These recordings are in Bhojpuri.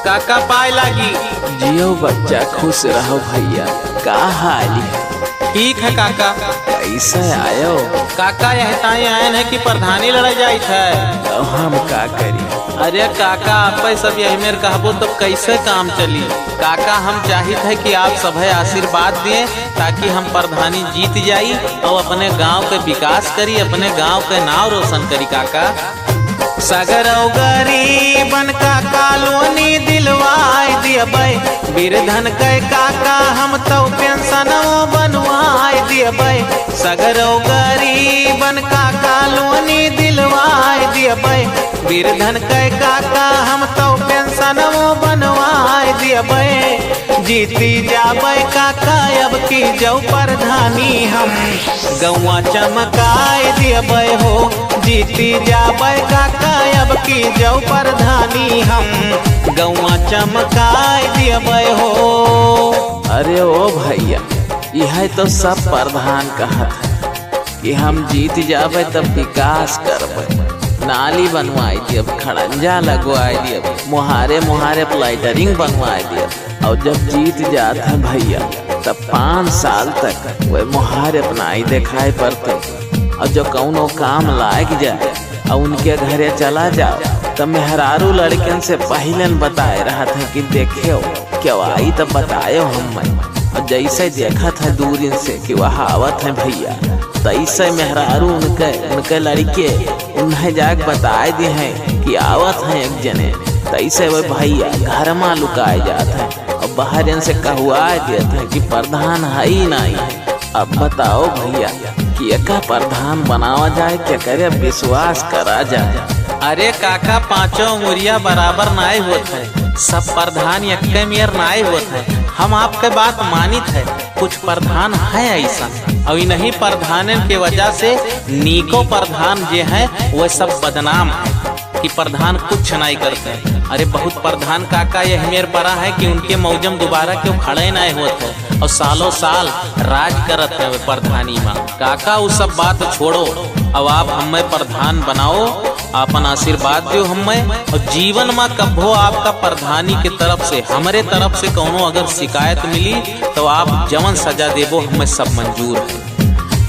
काका पाए लागी। जियो बच्चा, खुश रहो भैया। का हाल है? ठीक है काका। कैसे आयो? काका यह ताई आयन है कि प्रधानी लड़ा जाई है। तो हम का करी? अरे काका आप सब यही मेरे कहबो तो कैसे काम चली। काका हम चाहते हैं कि आप सब आशीर्वाद दिए ताकि हम प्रधानी जीत जाई और अपने गांव के विकास करी, अपने गांव के नाम रोशन करी। काका सगरौ गरीबन का कॉलोनी दिलवाई दियबै, बिरधन के काका हम तो पेंशन बनवाई दियबै। सगरौ गरीबन का कॉलोनी दिलवाई दियबै, बिरधन के काका हम तो पेंशन बनवाई दियबै। जीती जाबै काका अब की जो प्रधानी हम गौवा चमकाए दियबै हो। जीती जाबै काका अब की जो प्रधानी हम गौवा चमकाए दियबै हो। अरे ओ भैया, यह तो सब प्रधान कहत है कि हम जीत जाबे तब विकास करबे, नाली बनवाई दियब, खड़ंजा लगवाई दियब, मुहारे मुहारे प्लाइटरिंग बनवाई दियब। और जब जीत जात है भैया तब 5 साल तक वह मुहारे अपनाई दिखाई पड़ते। और जो कौनो काम लाग जाए और उनके घरे चला जाओ तब मेहरारू लड़कन से पहले बताए रहा था कि देखियो क्यों आई तब बतायो हम। और जैसे देखा था दूर से कि वह आवत है भैया, तैसे मेहरारू उनके लड़के उन्हें जाके बताए दिए हैं कि आवत है एक जने। तैसे वह भैया घर में लुकाए जाते हैं और बाहर से कहुआ देते हैं कि प्रधान है ही नहीं। अब बताओ भैया कि एक प्रधान बनावा जाए, क्या करे, विश्वास करा जाए। अरे काका पांचों उंगलियां बराबर नाए होते हैं, सब प्रधान यक्के मेयर नाए होते हैं। हम आपके बात मानित है, कुछ प्रधान है ऐसा और नहीं प्रधान के वजह से नीको प्रधान जो है वह सब बदनाम है कि प्रधान कुछ नहीं करते हैं। अरे बहुत प्रधान काका यह मेरे परा है कि उनके मौजम दोबारा क्यों खड़े नहीं होते और सालों साल राज करत है वे प्रधानी माँ। काका वो सब बात छोड़ो, अब आप हमें प्रधान बनाओ, अपन आशीर्वाद दो हमें। और जीवन में कभो आपका प्रधानी के तरफ से हमारे तरफ से कोनो अगर शिकायत मिली तो आप जवन सजा देवो हमें सब मंजूर है।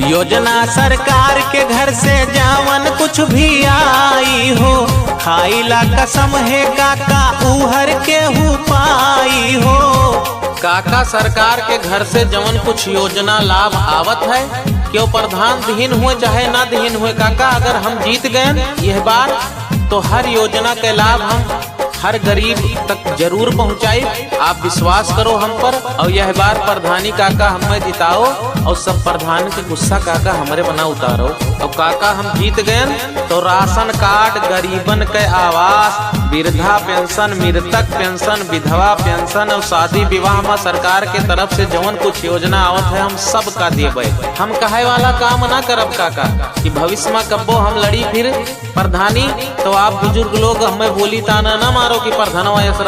योजना सरकार के घर से जावन कुछ भी आई हो, खाइला कसम है काका उहर के हु पाई हो। काका सरकार के घर से जवन कुछ योजना लाभ आवत है क्यों प्रधान दीन हुए चाहे ना दीन हुए काका, अगर हम जीत गए यह बार तो हर योजना के लाभ हम हर गरीब तक जरूर पहुंचाए। आप विश्वास करो हम पर और यह बार प्रधानी काका हमें जिताओ और सब प्रधान के गुस्सा काका हमारे बना उतारो। और काका हम जीत गए तो राशन कार्ड, गरीबन के आवास, वृद्धा पेंशन, मृतक पेंशन, विधवा पेंशन और शादी विवाह में सरकार के तरफ से जवन कुछ योजना आवत है हम सब का देवे। हम कहे वाला काम ना करब काका कि भविष्य में कब्बो हम लड़ी फिर प्रधानी तो आप बुजुर्ग लोग हमें बोली ताना न मारो कि प्रधानवा ऐसा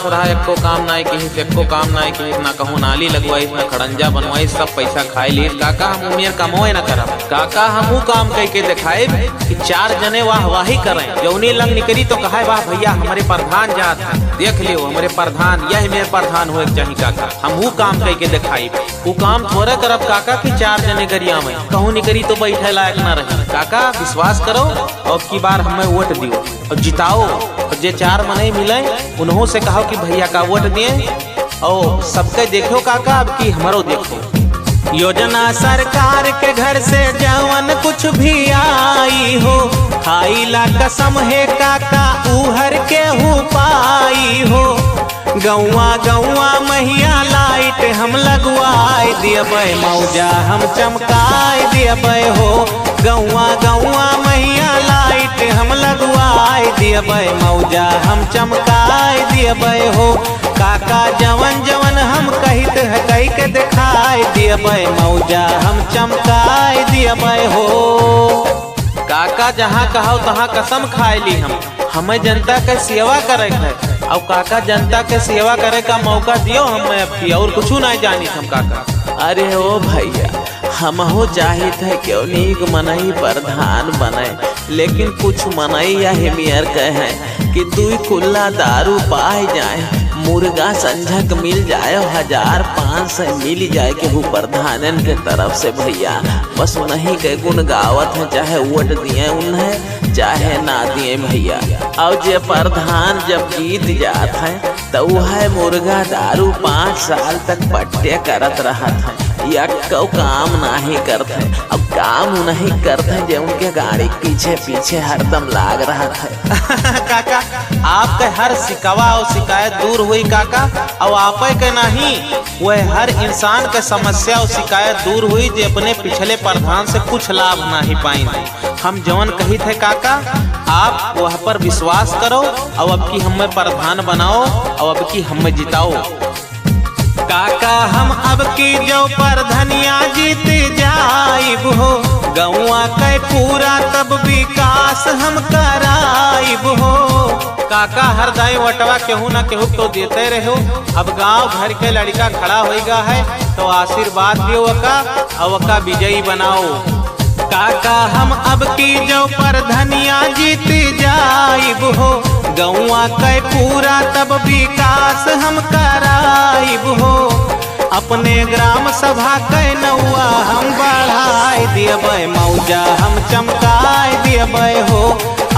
रहा एको काम ना की, एको काम ना की, ना कहूँ नाली लगवाई, ना खड़ंजा बनवाई, सब पैसा खाए ली। काका हम उमेर कमोए न करब काका, हम वो काम कह के दिखाए कि 4 जने वाहवाही करें। जौनी लंग निकली तो कहे वाह भैया हमारे प्रधान जात है, देख लियो हमारे प्रधान, यह मेरे प्रधान हो चाहिए काका। हम वो काम कह के दिखाई, वो काम थोड़ा करब काका कि 4 जने गरिया में कहूँ निकली तो बैठे लायक ना रही। काका विश्वास करो और की बार हमें वोट दियो और जिताओ। और जे 4 मने मिले उन्हों से कहो कि भैया का वोट दिए और सबके देखो काका अब की हमारो देखो। योजना सरकार के घर से जवन कुछ भी आई हो, खाइला कसम है काका उहर के हु पाई हो। गौवा गौवा मैया लाइट हम लगवाए दियबै, मौजा हम चमकाए दियबै हो। गौवा गौवा मैया लाइट हम लगवाए दियबै, मौजा हम चमकाए दियबै हो। काका जवन जवन हम कहित है कही के दिखाए दियबै, मौजा हम चमकाए दियबै हो। काका जहाँ कहो तहाँ कसम खाए ली हम, हमें जनता के सेवा करे है और काका जनता के सेवा करे का मौका दियो हमें अब की, और कुछ नहीं जानी हम काका। अरे ओ भैया, हम हो चाहते है क्यों नीक मनई प्रधान बने, लेकिन कुछ मनई या हिमियर कहे कि 2 कुल्ला दारू पाए जाए, मुर्गा संझक मिल जाए, 1500 मिल जाए केहू प्रधानन के तरफ से भैया। बस उन्हीं के गुण गावत है, चाहे वोट दिए उन्हें चाहे ना दिए भैया। और जे प्रधान जब जीत जात है तो वह मुर्गा दारू 5 साल तक पट्टे करत रहत है, या को काम नहीं करते। अब काम नहीं करते जो उनके गाड़ी पीछे पीछे हरदम लाग रहा था। काका आपके हर शिकवा और शिकायत दूर हुई काका, और आप के नहीं वह हर इंसान के समस्या और शिकायत दूर हुई जो अपने पिछले प्रधान से कुछ लाभ नहीं पाएंगे। हम जवन कही थे काका, आप वह पर विश्वास करो और अब की हमें प्रधान बनाओ और अब की हमें जिताओ। काका हम अब की जो प्रधनिया जीत जाइब हो, गौआ के पूरा तब विकास हम कराइब हो। काका हर दाई वटवा केहू न केहू तो देते रहो। अब गांव घर के लड़का खड़ा होएगा है तो आशीर्वाद दियो का और का विजयी बनाओ। काका हम अब की जो प्रधनिया जीत जाइब हो, गौआ के पूरा तब विकास हम कराइब हो। अपने ग्राम सभा के नौआ हम बढ़ाए दियबै, मौजा हम चमकाए दियबै हो।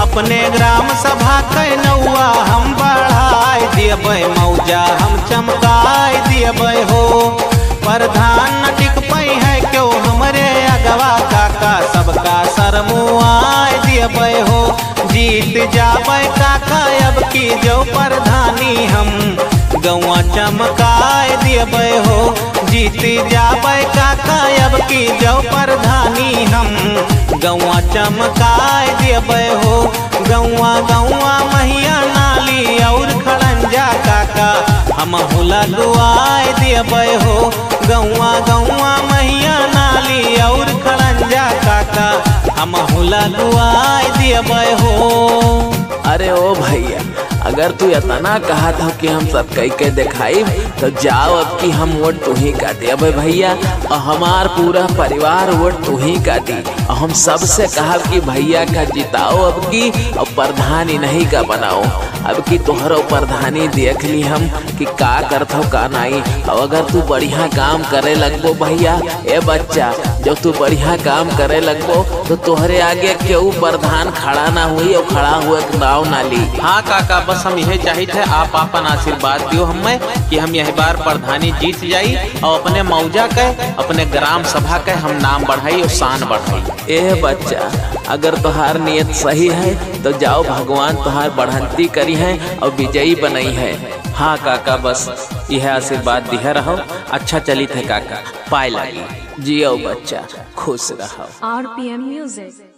अपने ग्राम सभा के नौआ हम बढ़ाए दियबै, मौजा हम चमकाए दियबै हो। प्रधान न टिक पाई है क्यों हमरे अगवा काका, सबका सर मुआए दियबै हो। जीत जाबै काका अब की जो प्रधानी हम, गौआ चमकाए दियबै हो। जीत जाबै काका अब की जो प्रधानी हम, गौआ चमकाए दियबै हो। गौआ गौआ मैया नाली और खड़ंजा काका हम लगवाए दियबै हो। गौआ गौआ मैया नाली और खड़ंजा काका हम लगवाए दियबै हो। अरे ओ भैया, अगर तू इतना कहा था कि हम सब कह के दिखाई तो जाओ अब की हम वोट तू ही का दिया भैया, और हमार पूरा परिवार वोट तू ही का दी। और हम सबसे कहा कि भैया का जिताओ अब की, और प्रधानी नहीं का बनाओ। अब की तोहरो प्रधानी देख ली हम कि का करत हो का नहीं। और अगर तू बढ़िया काम करे लगबो भैया, ए बच्चा जब तू बढ़िया काम करे लगबो तो तोहरे आगे क्यों प्रधान खड़ा ना हुई और खड़ा हुए नाव ना ली। हाँ काका, बस हम यही चाहिए थे आप अपन आशीर्वाद दियो हमें कि हम यही बार प्रधानी जीत जाई और अपने मौजा के अपने ग्राम सभा के हम नाम बढ़ाई और शान बढ़ाई। ए बच्चा, अगर तुहार नियत सही है तो जाओ भगवान तुहार बढ़ंती करी है और विजयी बनाई है। हाँ काका, बस यह आशीर्वाद दिया रहो। अच्छा चली थे काका, पाए लगी। जियो बच्चा, खुश रहो। RPM Music।